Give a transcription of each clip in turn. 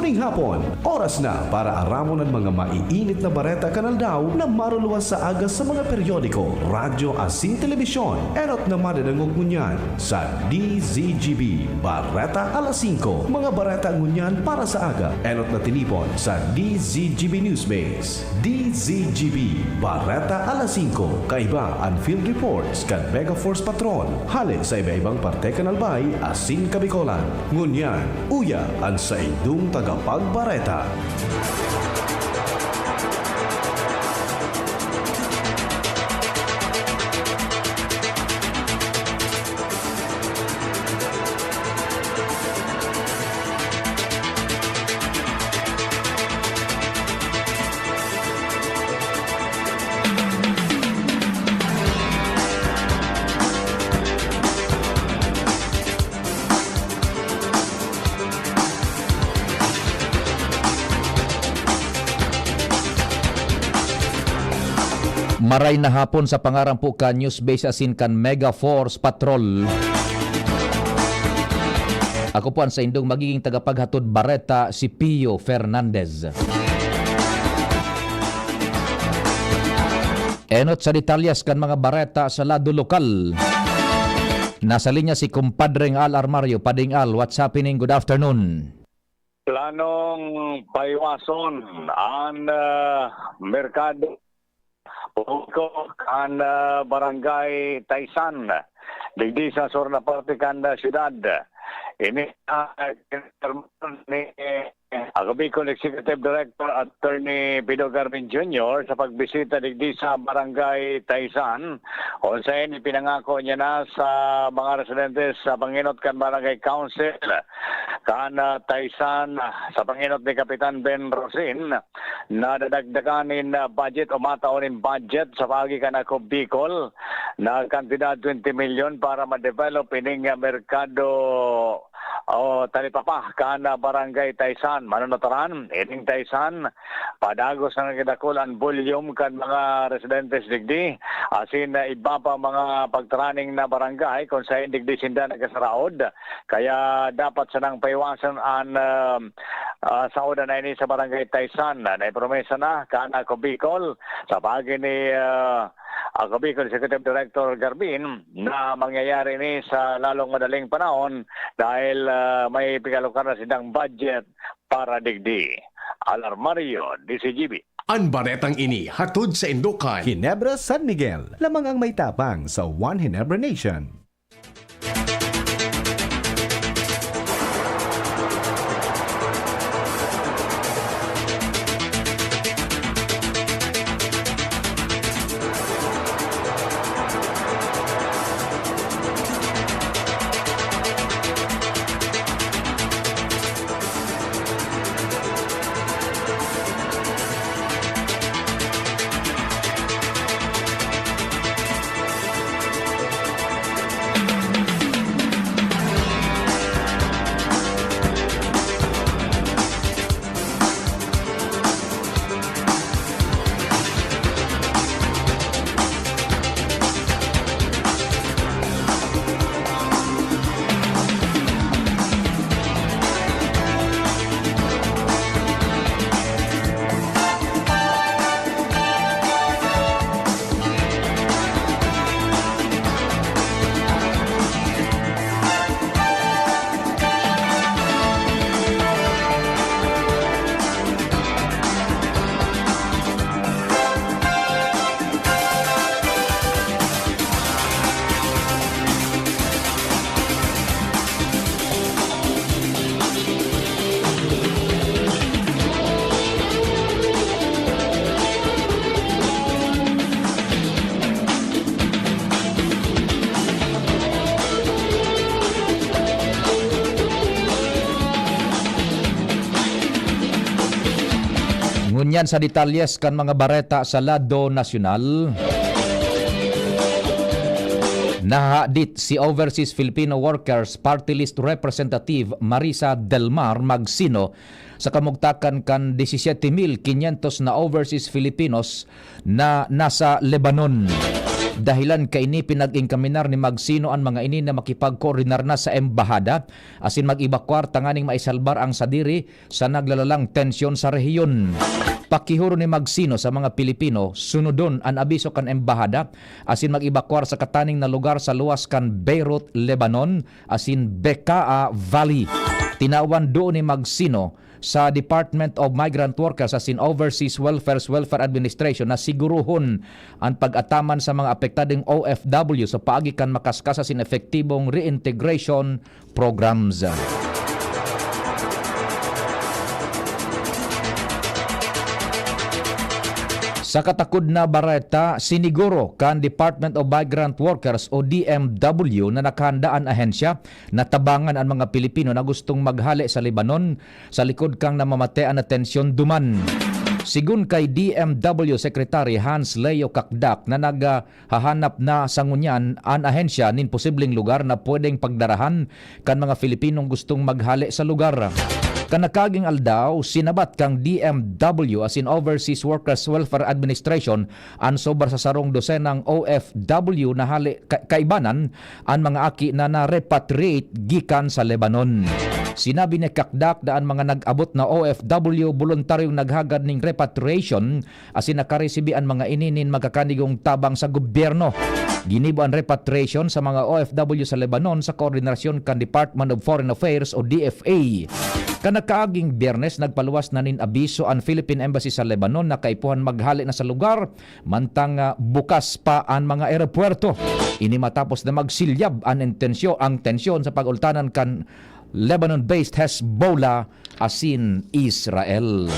Suning hapon, oras na para aramon ang mga maiinit na bareta kanal daw na maruluwas sa aga sa mga periodiko, radyo asin telebisyon. Erot na madadangog ngunyan sa DZGB Bareta alas 5. Mga bareta ngunyan para sa aga. Erot na tinipon sa DZGB Newsbase. DZGB Bareta alas 5. Kaiba ang field reports kan Mega Force Patrol. Hali sa iba-ibang parte kanalbay asin Kabikolan. Ngunyan, uya ang sa idong tagapagbareta. Maray na hapon sa pangarampo ka Newsbase asin kan Mega Force Patrol. Ako po ang sa indong magiging tagapaghatod bareta si Pio Fernandez. Enot sa detalyas kan mga bareta sa lado lokal. Nasa linya si kumpadreng Al Armario. Pading Al, what's happening? Good afternoon. Planong paiwason ang merkado Pulko kan barangay Taysan digdi sa sur na parte kan syudad. Ini ni Agabicol Executive Director Attorney Pido Garvin Jr. sa pagbisita digdi sa barangay Taysan. Kung saan ipinangako niya na sa mga residentes sa Panginot kan Barangay Council kan Taysan sa Panginot ni Kapitan Ben Rosin na dadagdaganin budget o mataunin budget sa pagi kan ako Bicol na kantidad 20 million para ma-develop ining merkado o talipapa kan barangay Taysan. Manunutaran ining Taysan padagos ng kidakulan volume kan mga residentes digdi asin iba pa mga pagtraning na barangay kung sa digdi sinda nagasaraod kaya dapat sanang paiwasan ang sauda na ini sa barangay Taysan na promesa na kan ako Bicol sa pagi ni ako Bicol Executive Director Garbin na mangyayari ni sa lalong madaling panahon dahil may pikalukar na silang budget para digdi. Alarmario, DCGB. Ang baretang ini hatod sa Indokan, Ginebra, San Miguel. Lamang ang may tapang sa One Ginebra Nation. Ngunyan sa detalyes kan mga bareta sa lado nasyonal. Nahadit si Overseas Filipino Workers Party List Representative Marisa Delmar Magsino sa kamugtakan kan 17,500 na overseas Filipinos na nasa Lebanon. Dahilan kay ini pinag-ingkaminar ni Magsino ang mga ini na makipag-koordinar na sa embahada asin mag-evacuar tanganing maisalbar ang sadiri sa naglalalang tensyon sa rehiyon. Pakihuro ni Magsino sa mga Pilipino, sunodon ang abiso kan embahada asin mag-evacuar sa kataning na lugar sa luwas kan Beirut, Lebanon asin Bekaa Valley. Tinawan doon ni Magsino sa Department of Migrant Workers asin Overseas Welfare Administration na siguruhon ang pag-ataman sa mga apektadong OFW sa paagi kan makaskas asin epektibong reintegration programs. Sa katakod na bareta, siniguro kan Department of Migrant Workers o DMW na nakahandaan ahensya na tabangan ang mga Pilipino na gustong maghali sa Lebanon sa likod kang namamatean na tensyon duman. Sigun kay DMW Secretary Hans Leo Kakdak na naghahanap na sa ngunyan ang ahensya nin posibleng lugar na pwedeng pagdarahan kan mga Filipinong gustong maghali sa lugar. Kanakaging aldaw, sinabat kang DMW as in Overseas Workers Welfare Administration ang sobar sa sarong dosenang OFW na hali kaibanan ang mga aki na na-repatriate gikan sa Lebanon. Sinabi ni Kakdak na ang mga nag-abot na OFW voluntaryong naghagad ning repatriation asin nakaresibi ang mga ininin magkakanigong tabang sa gobyerno. Ginibo ang repatriation sa mga OFW sa Lebanon sa koordinasyon kan Department of Foreign Affairs o DFA. Kanakaaging Biyernes nagpaluwas na nin abiso ang Philippine Embassy sa Lebanon na kaipuhan maghali na sa lugar mantang bukas pa ang mga eropuerto. Ini matapos na magsilyab ang tensyon sa pag-ultanan kan Lebanon-based Hezbollah asin Israel.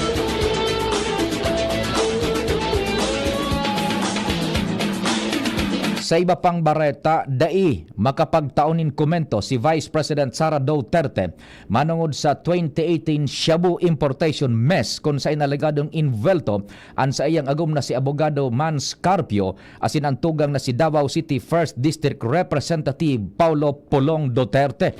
Sa iba pang bareta, dai makapagtaunin komento si Vice President Sara Duterte manungod sa 2018 Shabu Importation Mess kung sa inalegadong invelto ang sa iyang agom na si Abogado Mans Carpio asin ang tugang na si Davao City 1st District Representative Paulo Pulong Duterte.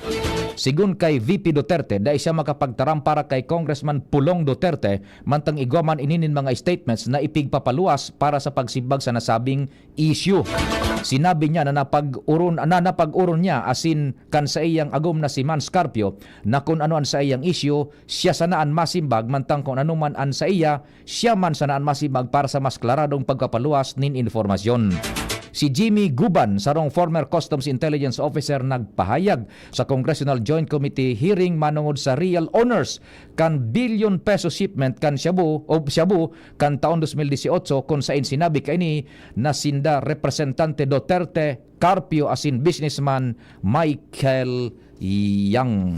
Sigun kay VP Duterte, dahil siya makapagtaram para kay Congressman Pulong Duterte, mantang igwaman ininin mga statements na ipigpapaluwas para sa pagsibag sa nasabing issue. Sinabi niya na napag-uron niya asin kan sa iyang agom na si Mans Carpio na kung ano an sa iyang issue, siya sanaan masimbag mantang kung ano man an sa iya, siya man sanaan masimbag para sa mas klaradong pagpapaluwas nin informasyon. Si Jimmy Guban, sarong former Customs Intelligence Officer, nagpahayag sa Congressional Joint Committee hearing manungod sa real owners kan billion peso shipment kan Shabu kan taon 2018 kung saan sinabi kaini na sinda Representante Duterte, Carpio asin businessman Michael Yang.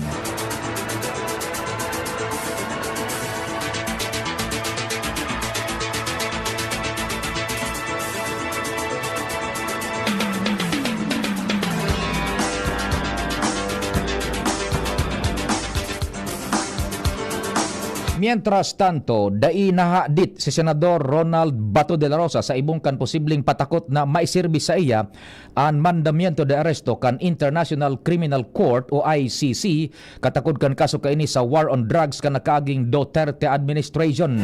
Mientras tanto, dai nahadit si Senador Ronald Bato de la Rosa sa ibungkan posibleng patakot na maisirbi sa iya ang mandamiento de aresto kan International Criminal Court o ICC katakod kan kaso kaini sa war on drugs kan nakaaging Duterte administration.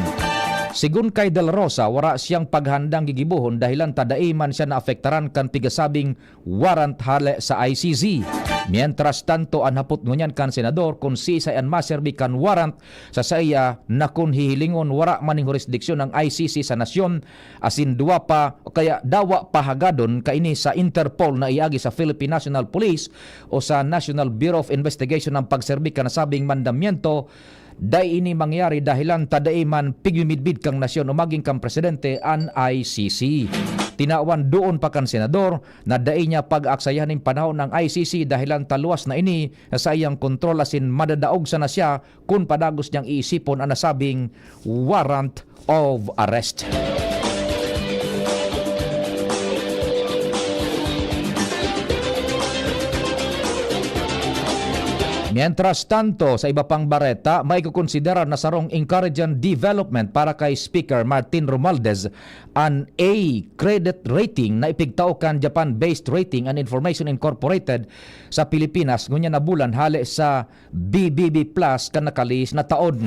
Sigun kay De La Rosa, wara siyang paghandang gigibuhon dahilan tadai man siya naafektaran kan pigasabing warrant hale sa ICC. Mientras tanto, anhapot ngunyan kan senador kung si isayan maserbi kan warrant sa saya na kung hihilingon wara maning jurisdiksyon ng ICC sa nasyon asin duwa pa o kaya dawa pahagadon kaini sa Interpol na iagi sa Philippine National Police o sa National Bureau of Investigation ng pagserbi kan nasabing mandamiento. Day ini mangyari dahilan tadaiman pigmidbid kang nasyon o maging kang presidente ang ICC. Tinawan doon pa kan senador na day niya pag-aksayanin panahon ng ICC dahilan taluwas na ini sa iyang kontrol asin madadaog sana siya kung padagos niyang iisipon ang nasabing warrant of arrest. Mientras tanto, sa iba pang bareta, may kukonsidera na sarong encouraging development para kay Speaker Martin Romualdez an A credit rating na ipigtao kan Japan-based Rating and Information Incorporated sa Pilipinas ngunya na bulan hali sa BBB Plus kan nakalis na taon.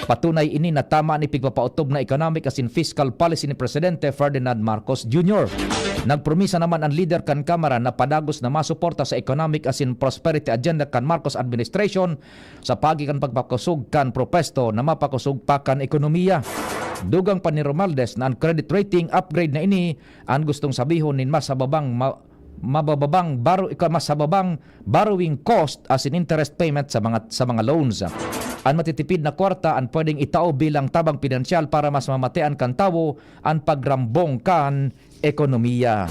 Patunay ini na tama ni pigpapautob na economic asin fiscal policy ni Presidente Ferdinand Marcos Jr. Nagpromisa naman ang leader kan Kamara na padagos na masuporta sa economic as in prosperity agenda kan Marcos administration sa pagi kan pagpakusog kan propesto na mapakusog pa kan ekonomiya. Dugang pa ni Romualdez na ang credit rating upgrade na ini ang gustong sabihon nin mas sababang borrowing cost as in interest payment sa mga loans. Ang matitipid na kwarta ang pwedeng itao bilang tabang pinansyal para mas mamatean kan tawo ang pagrambong kan ekonomiya.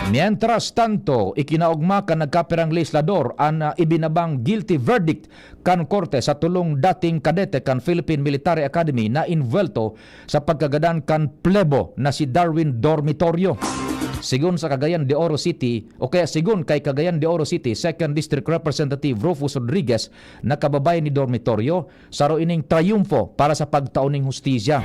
Mientras tanto, ikinaugma kan nagkapirang legislador ang ibinabang guilty verdict kan korte sa tulong dating kadete kan Philippine Military Academy na invuelto sa pagkagadan kan plebo na si Darwin Dormitorio. Sigun sa Cagayan de Oro City, o kaya sigun kay Cagayan de Oro City 2nd District Representative Rufus Rodriguez na kababayan ni Dormitorio, saro ining triumfo para sa pagtauning hustisya.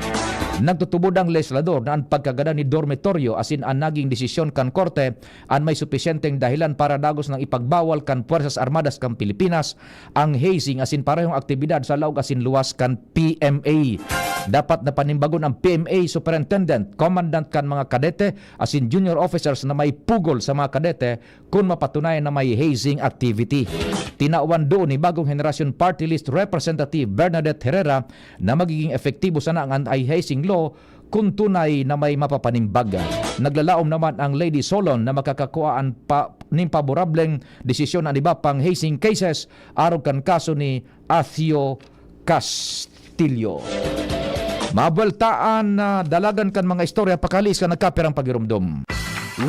Nagtutubod ang legislador na ang pagkagada ni Dormitorio asin ang naging desisyon kan korte ang may supisyenteng dahilan para dagos ng ipagbawal kan Puwersas Armadas kan Pilipinas ang hazing asin parehong aktibidad sa laog asin luwas kan PMA. Dapat na panimbagon ang PMA Superintendent, Commandant kan mga kadete asin junior officers na may pugol sa mga kadete kung mapatunayan na may hazing activity. Tinawan doon ni bagong henerasyon party list Representative Bernadette Herrera na magiging efektibo sana ang anti-hazing law kung tunay na may mapapanimbaga. Naglalaom naman ang Lady Solon na makakakuhaan ng paborableng desisyon ang iba pang hazing cases araw kan kaso ni Athio Castillo. Mabaltaan na dalagan kan mga istorya pakalis ka nagkapirang pagirumdum.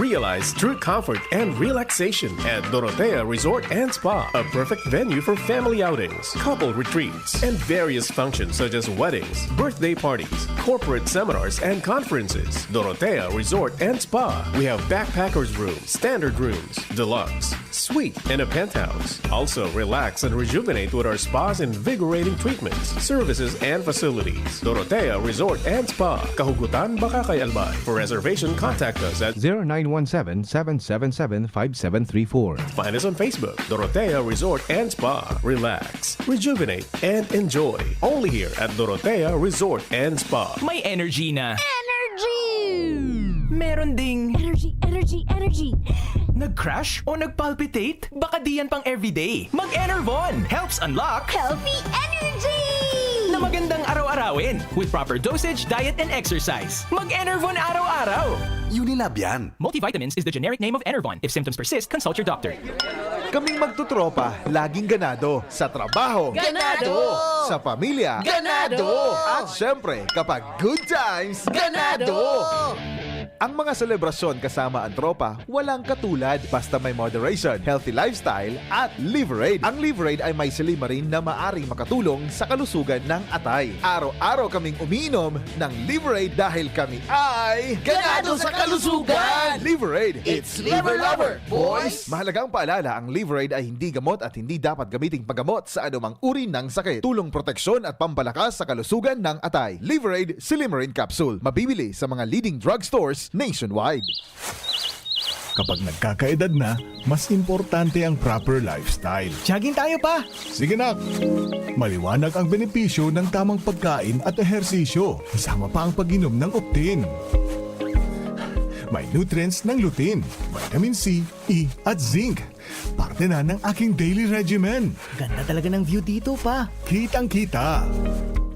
Realize true comfort and relaxation at Dorotea Resort and Spa, a perfect venue for family outings, couple retreats, and various functions such as weddings, birthday parties, corporate seminars, and conferences. Dorotea Resort and Spa. We have backpackers rooms, standard rooms, deluxe, suite, and a penthouse. Also, relax and rejuvenate with our spas and invigorating treatments, services, and facilities. Dorotea Resort and Spa, Kahugutan, Bakakay, Albay. For reservation, contact us at 0917-777-5734. Find us on Facebook, Dorotea Resort and Spa. Relax, rejuvenate, and enjoy. Only here at Dorotea Resort and Spa. May energy na. Energy! Meron ding Energy! nag-crash o nag-palpitate? Baka diyan pang everyday. Mag-Enervon helps unlock Healthy energy! na magandang araw-arawin with proper dosage, diet, and exercise. Mag-Enervon araw-araw. Unilab yan. Multivitamins is the generic name of Enervon. If symptoms persist, consult your doctor. Kaming magtutropa, laging ganado. Sa trabaho, Ganado! Sa pamilya, Ganado! At syempre, kapag good times, Ganado! Ang mga selebrasyon kasama ang tropa, walang katulad basta may moderation, healthy lifestyle at Liverade. Ang Liverade ay may silimarin na maaring makatulong sa kalusugan ng atay. Araw-araw kaming umiinom ng Liverade dahil kami ay Ganado sa kalusugan! Liverade, It's Liver Lover, boys! Mahalagang paalala, ang Liverade ay hindi gamot at hindi dapat gamiting paggamot sa anumang uri ng sakit. Tulong proteksyon at pampalakas sa kalusugan ng atay. Liverade Silimarin Capsule. Mabibili sa mga leading drugstores nationwide. Kapag nagkakaedad na, mas importante ang proper lifestyle. Jogging tayo pa. Sige nak! Maliwanag ang benepisyo ng tamang pagkain at ehersisyo. Kasama pa ang pag-inom ng Optin. May nutrients ng lutein, vitamin C, E at zinc. Parte na ng aking daily regimen. Ganda talaga ng view dito pa. Kitang-kita.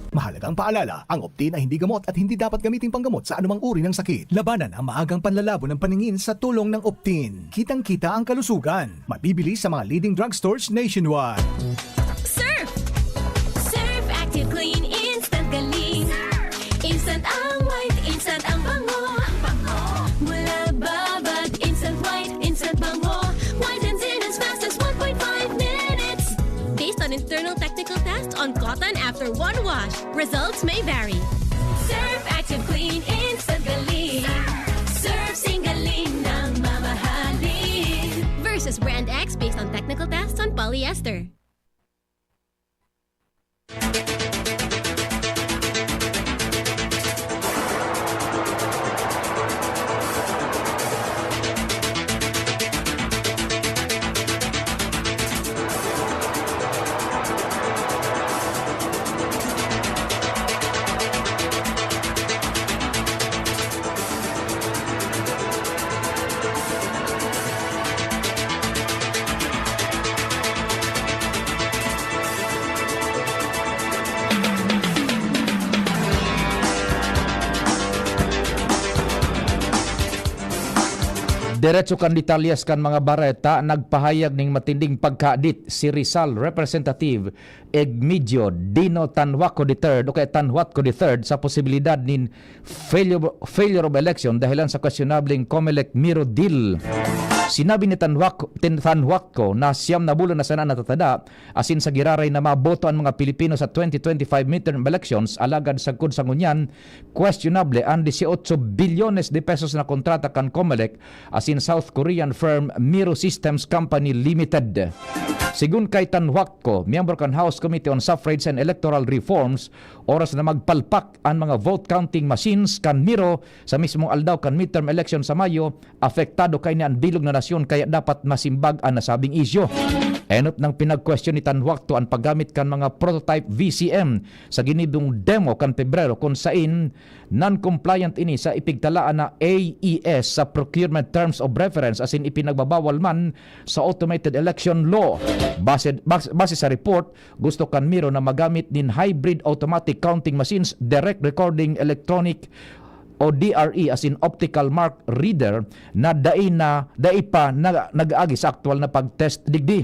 Mahalagang paalala, ang Optin ay hindi gamot at hindi dapat gamitin panggamot sa anumang uri ng sakit. Labanan ang maagang panlalabo ng paningin sa tulong ng Optin. Kitang-kita ang kalusugan. Mabibili sa mga leading drugstores nationwide. Surf! Surf Active Clean Instant Galing. Instant ang white, instant ang bango. Mula babad, instant white, instant bango. Whitens in as fast as 1.5 minutes. Based on internal technical tests on cotton after one wash, results may vary. Surf Active Clean Instant Galing. Surf Singaling ng mamahalin. Versus Brand X based on technical tests on polyester. Diretso kan detalyas kan mga bareta, nagpahayag ning matinding pagkadit si Rizal Representative Egmedio Dino Tanhuatco III o kay Tanhuatco III sa posibilidad nin failure of election dahilan sa questionabling COMELEC Miro deal. Sinabi ni Tanhuatco na siyam na bulan na sana natatada asin sa giraray na maboto ang mga Pilipino sa 2025 midterm elections alagad sagkod sa ngunyan questionable ang 18 bilyones de pesos na kontrata kan COMELEC asin South Korean firm Miro Systems Company Limited. Sigun kay Tanhuatco, miyembro kan House Committee on Suffrage and Electoral Reforms, oras na magpalpak ang mga vote counting machines kan Miro sa mismong aldaw kan midterm election sa Mayo, apektado kay ni ang bilog na nasyon kaya dapat masimbag ang nasabing isyo. Enot ng pinag-question ni Tanhuatco ang paggamit kan mga prototype VCM sa ginibong demo kan Pebrero kung sain non-compliant ini sa ipigtalaan na AES sa procurement terms of reference asin ipinagbabawal man sa automated election law. Base sa report, gusto kan Miro na magamit din hybrid automatic counting machines, direct recording electronic o DRE as in optical mark reader na dai pa nag-agi sa aktual na pag-test digdi.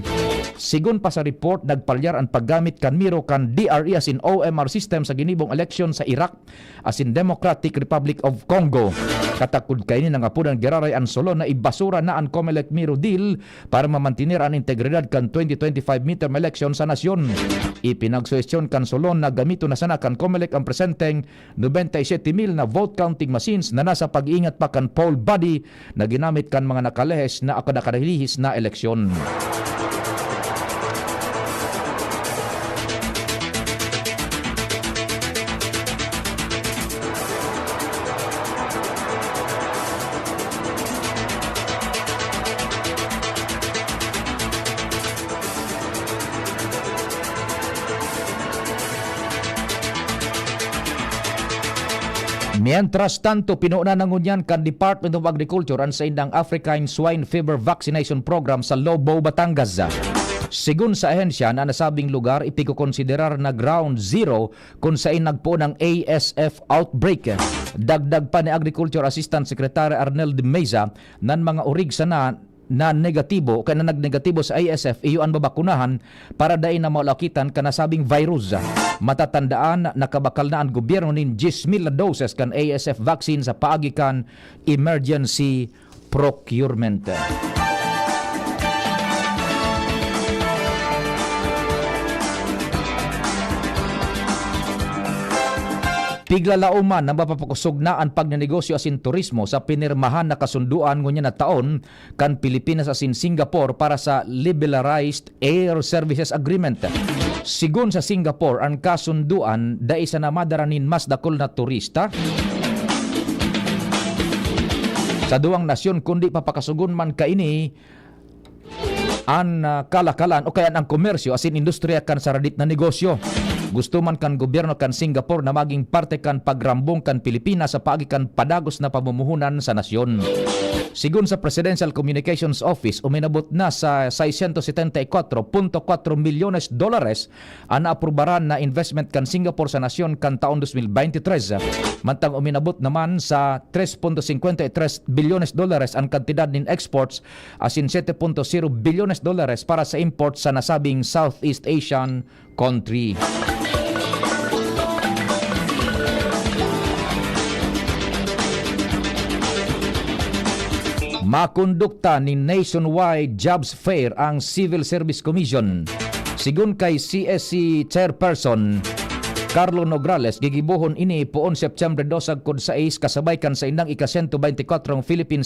Sigun pa sa report, nagpalyar ang paggamit kan Miro kan DRE as in OMR system sa ginibong eleksyon sa Iraq as in Democratic Republic of Congo. Katakod kaini nga po ng giraray ang solo na ibasura na ang COMELEC Miro deal para mamantinir ang integridad kan 2025 midterm election sa nasyon. Ipinagsuwestyon kan solo na gamito na sana kan COMELEC ang presenteng 97,000 na vote counting machines na nasa pag-iingat pa kan poll body na ginamit kan mga nakalehes na akadakadahilihis na eleksyon. Mientras tanto, pinuuna ng ngunyan kan Department of Agriculture ang sa indang African Swine Fever Vaccination Program sa Lobo, Batangas. Sigun sa ahensya na nasabing lugar, ipikukonsiderar na ground zero kung saan nagpo ng ASF outbreak. Dagdag pa ni Agriculture Assistant Secretary Arnel de Meza nan mga urig sana na negatibo kaya na nagnegatibo sa ASF iyo ang babakunahan para dai na maulakitan kanasabing virus. Matatandaan nakabakal na ang gobyerno nin 10,000 doses kan ASF vaccine sa paagi kan emergency procurement. Piglalauman na mapapakusog na ang pagnenegosyo asin turismo sa pinirmahan na kasunduan ngunya na taon kan Pilipinas asin Singapore para sa Liberalized Air Services Agreement. Sigun sa Singapore, ang kasunduan dai sa namadaranin mas dakol na turista sa duwang nasyon kundi papakasugon man kaini ang kalakalan o kaya ang komersyo asin industriya kan saradit na negosyo. Gusto man kan gobyerno kan Singapore na maging parte kan pagrambong kan Pilipinas sa pagikan padagos na pamumuhunan sa nasyon. Sigun sa Presidential Communications Office, uminabot na sa $674.4 milyones ang naaprubaran na investment kan Singapore sa nasyon kan taon 2023. Mantang uminabot naman sa $3.53 bilyones ang kantidad nin exports asin $7.0 bilyones para sa imports sa nasabing Southeast Asian country. Makondukta ni Nationwide Jobs Fair ang Civil Service Commission. Sigun kay CSC Chairperson Carlo Nograles, gigibuhon ini poon September 2 sagkod 6 kasabay kan sa indang ika-124 Philippine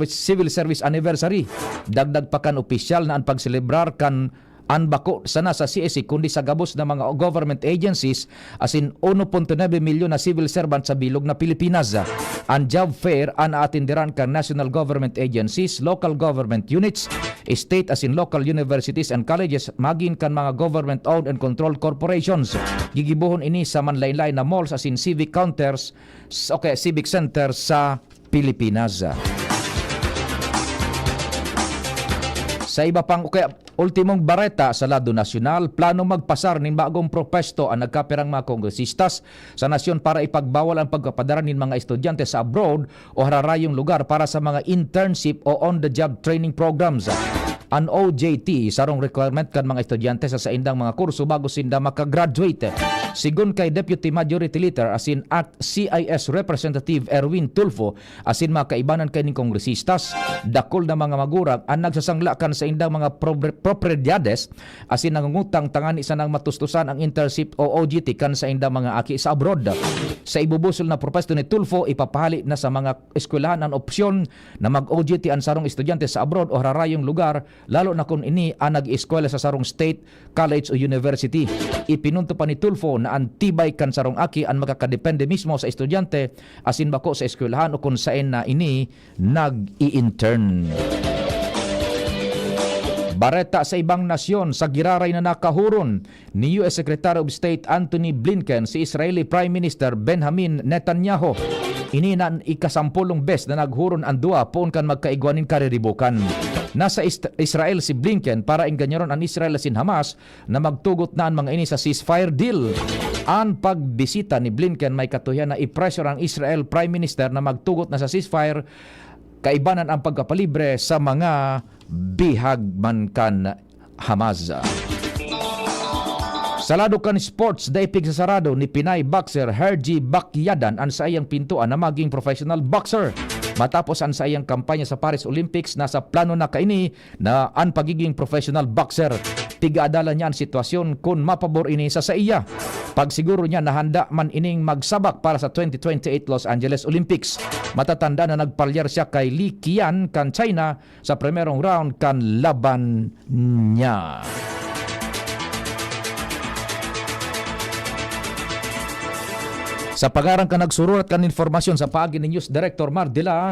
Civil Service Anniversary. Dagdag pa kan opisyal na ang pagselebrar kan anbako sana sa CSC kundi sa gabos na mga government agencies asin 1.9 milyon na civil servant sa bilog na Pilipinas. Ang job fair an atindiran kan national government agencies, local government units, state asin local universities and colleges magin kan mga government owned and controlled corporations. Gigibuhon ini sa manlaylay na malls asin civic centers sa Pilipinas. Sa iba pang Ultimong bareta sa lado nasyonal, plano magpasar nin bagong propesto ang nagkapirang mga kongresistas sa nasyon para ipagbawal ang pagpapadara nin mga estudyante sa abroad o hararayong lugar para sa mga internship o on-the-job training programs. An OJT sarong requirement kan mga estudyante sa indang mga kurso bago sinda makagraduate. Sigun kay Deputy Majority Leader asin at CIS Representative Erwin Tulfo asin mga kaibanan kay ning kongresistas, dakol na mga magurang ang nagsasanglakan sa indang mga propriedades asin nangungutang tangani sa nang matustusan ang internship o OJT kan sa indang mga aki sa abroad. Sa ibubusol na propesto ni Tulfo, ipapahali na sa mga eskwelahan ang opsyon na mag-OJT ang sarong estudyante sa abroad o hararayong lugar, lalo na kung ini ang nag-eskwela sa sarong state, college o university. Ipinunto pa ni Tulfo na antibay kan sarong aki ang makakadepende mismo sa estudyante asin bako sa eskwelahan o kung saan na ini nag-i-intern. Bareta sa ibang nasyon, sa giraray na nakahuron ni US Secretary of State Antony Blinken si Israeli Prime Minister Benjamin Netanyahu. Ini na ikasampulong bes na naghuron ang dua poon kan magkaigwanin kariribukan. Nasa Israel si Blinken para engganyaron ang Israel asin Hamas na magtugot na ang mga ini sa ceasefire deal. Ang pagbisita ni Blinken may katuyan na i-pressure ang Israel Prime Minister na magtugot na sa ceasefire, kaibanan ang pagkapalibre sa mga bihag man kan Hamas. Sa lado kan sports, daipig sa sarado ni Pinay boxer Hergy Bakyadan ang sayang pintuan na maging professional boxer. Matapos ang sayang kampanya sa Paris Olympics, nasa plano na kaini na ang pagiging professional boxer. Tigaadala niya ang sitwasyon kung mapabor ini sa iya. Pagsiguro niya na handa man ining magsabak para sa 2028 Los Angeles Olympics. Matatanda na nagpalyar siya kay Li Qian kan China sa primerong round kan laban niya. Sa pangarang ka nagsururat kan informasyon sa paagi ni News Director Mardila.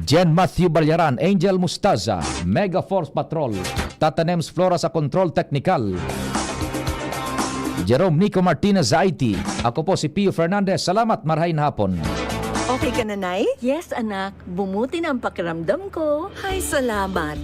Jen Matthew Balyaran, Angel Mustaza, Mega Force Patrol, Tatanems Flora sa Control Technical, Jerome Nico Martinez sa IT. Ako po si Pio Fernandez. Salamat, marhain hapon. Okay ka na, Nay? Yes, anak. Bumuti na ang pakiramdam ko. Ay, salamat.